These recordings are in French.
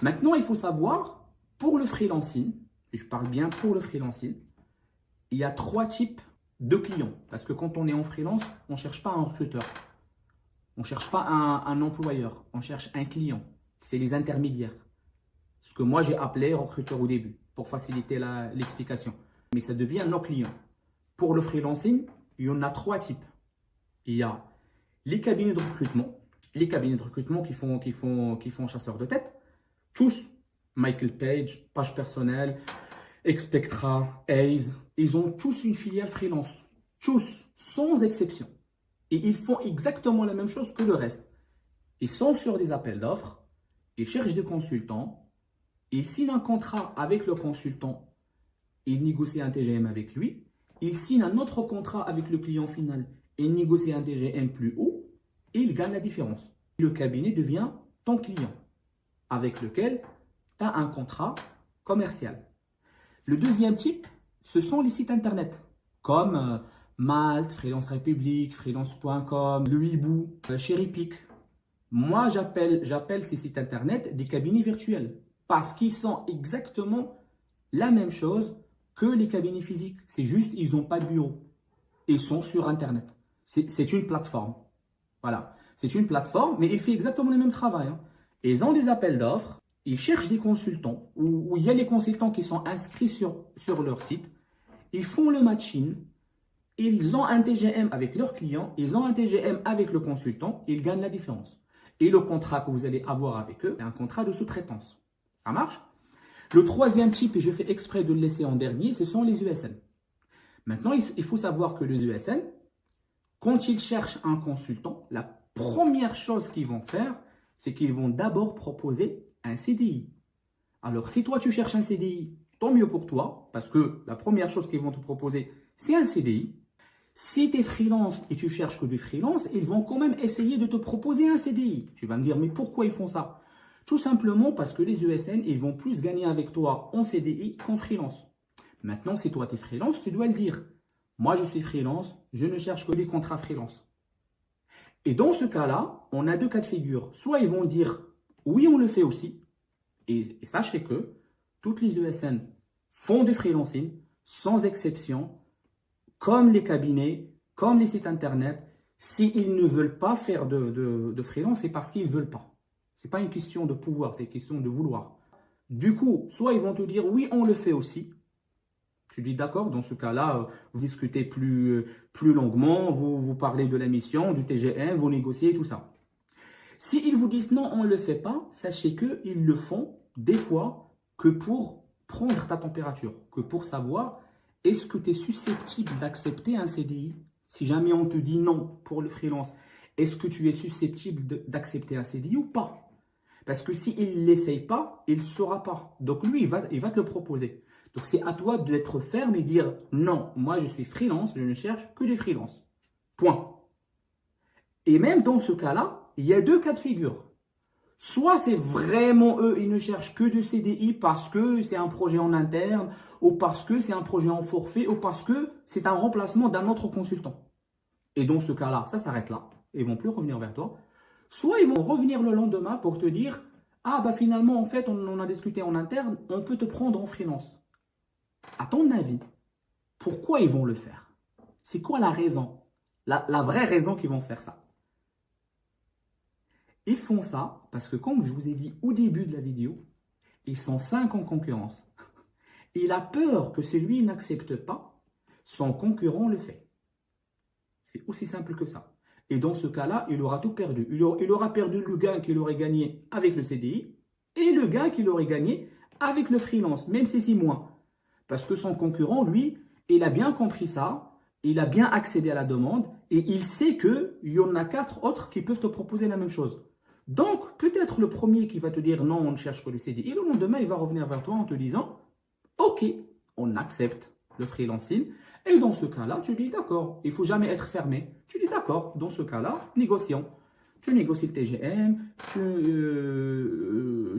Maintenant, il faut savoir, pour le freelancing, et je parle bien pour le freelancing, il y a 3 types de clients. Parce que quand on est en freelance, on ne cherche pas un recruteur. On ne cherche pas un employeur. On cherche un client. C'est les intermédiaires. Ce que moi, j'ai appelé recruteur au début, pour faciliter l'explication. Mais ça devient nos clients. Pour le freelancing, il y en a 3 types. Il y a les cabinets de recrutement. Les cabinets de recrutement qui font chasseurs de tête. Tous, Michael Page, Page Personnelle, Expectra, Ace, ils ont tous une filiale freelance. Tous, sans exception. Et ils font exactement la même chose que le reste. Ils sont sur des appels d'offres, ils cherchent des consultants, ils signent un contrat avec le consultant, ils négocient un TGM avec lui, ils signent un autre contrat avec le client final, ils négocient un TGM plus haut, et ils gagnent la différence. Le cabinet devient ton client, avec lequel tu as un contrat commercial. Le deuxième type, ce sont les sites internet, comme Malte, Freelance République, freelance.com, le Hibou, Cherrypick. Moi, j'appelle ces sites internet des cabinets virtuels parce qu'ils sont exactement la même chose que les cabinets physiques. C'est juste, ils n'ont pas de bureau. Ils sont sur internet. C'est une plateforme. Voilà. C'est une plateforme, mais il fait exactement le même travail. Et ils ont des appels d'offres. Ils cherchent des consultants, où il y a les consultants qui sont inscrits sur leur site. Ils font le matching. Ils ont un TGM avec leurs clients. Ils ont un TGM avec le consultant. Ils gagnent la différence. Et le contrat que vous allez avoir avec eux, c'est un contrat de sous-traitance. Ça marche? Le troisième type, et je fais exprès de le laisser en dernier, ce sont les ESN. Maintenant, il faut savoir que les ESN, quand ils cherchent un consultant, la première chose qu'ils vont faire, c'est qu'ils vont d'abord proposer un CDI. Alors, si toi, tu cherches un CDI, tant mieux pour toi, parce que la première chose qu'ils vont te proposer, c'est un CDI. Si tu es freelance et tu cherches que du freelance, ils vont quand même essayer de te proposer un CDI. Tu vas me dire, mais pourquoi ils font ça? Tout simplement parce que les ESN, ils vont plus gagner avec toi en CDI qu'en freelance. Maintenant, si toi, tu es freelance, tu dois le dire. Moi, je suis freelance, je ne cherche que des contrats freelance. Et dans ce cas-là, on a 2 cas de figure. Soit ils vont dire, oui, on le fait aussi. Et sachez que toutes les ESN font du freelancing, sans exception, comme les cabinets, comme les sites internet. S'ils ne veulent pas faire de freelance, c'est parce qu'ils ne veulent pas. Ce n'est pas une question de pouvoir, c'est une question de vouloir. Du coup, soit ils vont te dire, oui, on le fait aussi. Tu dis d'accord, dans ce cas-là, vous discutez plus longuement, vous parlez de la mission, du TGM, vous négociez, tout ça. S'ils vous disent non, on ne le fait pas, sachez qu'ils le font des fois que pour prendre ta température, que pour savoir est-ce que tu es susceptible d'accepter un CDI. Si jamais on te dit non pour le freelance, est-ce que tu es susceptible d'accepter un CDI ou pas? Parce que s'il ne l'essaye pas, il ne saura pas. Donc lui, il va te le proposer. Donc c'est à toi d'être ferme et dire non, moi je suis freelance, je ne cherche que des freelances. Point. Et même dans ce cas-là, il y a 2 cas de figure. Soit c'est vraiment eux, ils ne cherchent que du CDI parce que c'est un projet en interne, ou parce que c'est un projet en forfait, ou parce que c'est un remplacement d'un autre consultant. Et dans ce cas-là, ça s'arrête là. Ils ne vont plus revenir vers toi. Soit ils vont revenir le lendemain pour te dire « Ah bah finalement, en fait, on en a discuté en interne, on peut te prendre en freelance. » À ton avis, pourquoi ils vont le faire? C'est quoi la raison? La vraie raison qu'ils vont faire ça? Ils font ça parce que, comme je vous ai dit au début de la vidéo, ils sont 5 en concurrence. Il a peur que celui n'accepte pas, son concurrent le fait. C'est aussi simple que ça. Et dans ce cas-là, il aura tout perdu. Il aura perdu le gain qu'il aurait gagné avec le CDI et le gain qu'il aurait gagné avec le freelance, même si c'est moins. Parce que son concurrent, lui, il a bien compris ça, il a bien accédé à la demande et il sait qu'il y en a 4 autres qui peuvent te proposer la même chose. Donc, peut-être le premier qui va te dire non, on ne cherche que le CDI, le lendemain, il va revenir vers toi en te disant ok, on accepte le freelancing. Et dans ce cas-là, tu dis d'accord, il ne faut jamais être fermé. Tu dis d'accord, dans ce cas-là, négocions. Tu négocies le TGM,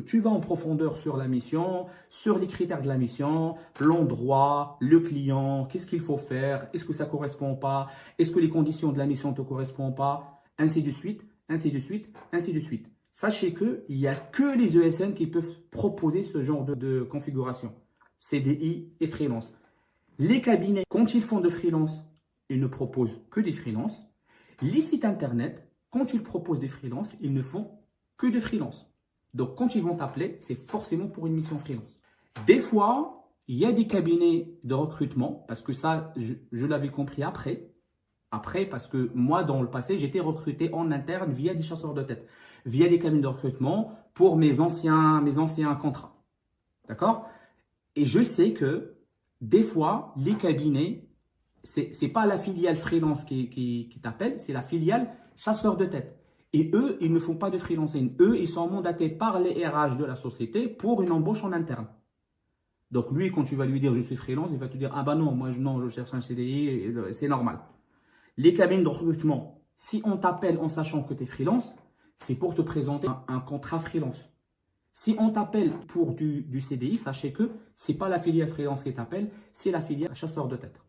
tu vas en profondeur sur la mission, sur les critères de la mission, l'endroit, le client, qu'est-ce qu'il faut faire, est-ce que ça ne correspond pas, est-ce que les conditions de la mission ne te correspondent pas, ainsi de suite, ainsi de suite, ainsi de suite. Sachez qu'il n'y a que les ESN qui peuvent proposer ce genre de configuration. CDI et freelance. Les cabinets, quand ils font de freelance, ils ne proposent que des freelances. Les sites internet, quand ils proposent des freelances, ils ne font que des freelances. Donc, quand ils vont t'appeler, c'est forcément pour une mission freelance. Des fois, il y a des cabinets de recrutement, parce que ça, je l'avais compris après. Après, parce que moi, dans le passé, j'étais recruté en interne via des chasseurs de tête, via des cabinets de recrutement pour mes anciens contrats. D'accord? Et je sais que des fois, les cabinets, c'est pas la filiale freelance qui t'appelle, c'est la filiale chasseur de tête. Et eux, ils ne font pas de freelancing. Eux, ils sont mandatés par les RH de la société pour une embauche en interne. Donc lui, quand tu vas lui dire je suis freelance, il va te dire ah bah non, moi non, je cherche un CDI, c'est normal. Les cabines de recrutement, si on t'appelle en sachant que tu es freelance, c'est pour te présenter un contrat freelance. Si on t'appelle pour du CDI, sachez que ce n'est pas la filiale freelance qui t'appelle, c'est la filiale chasseur de tête.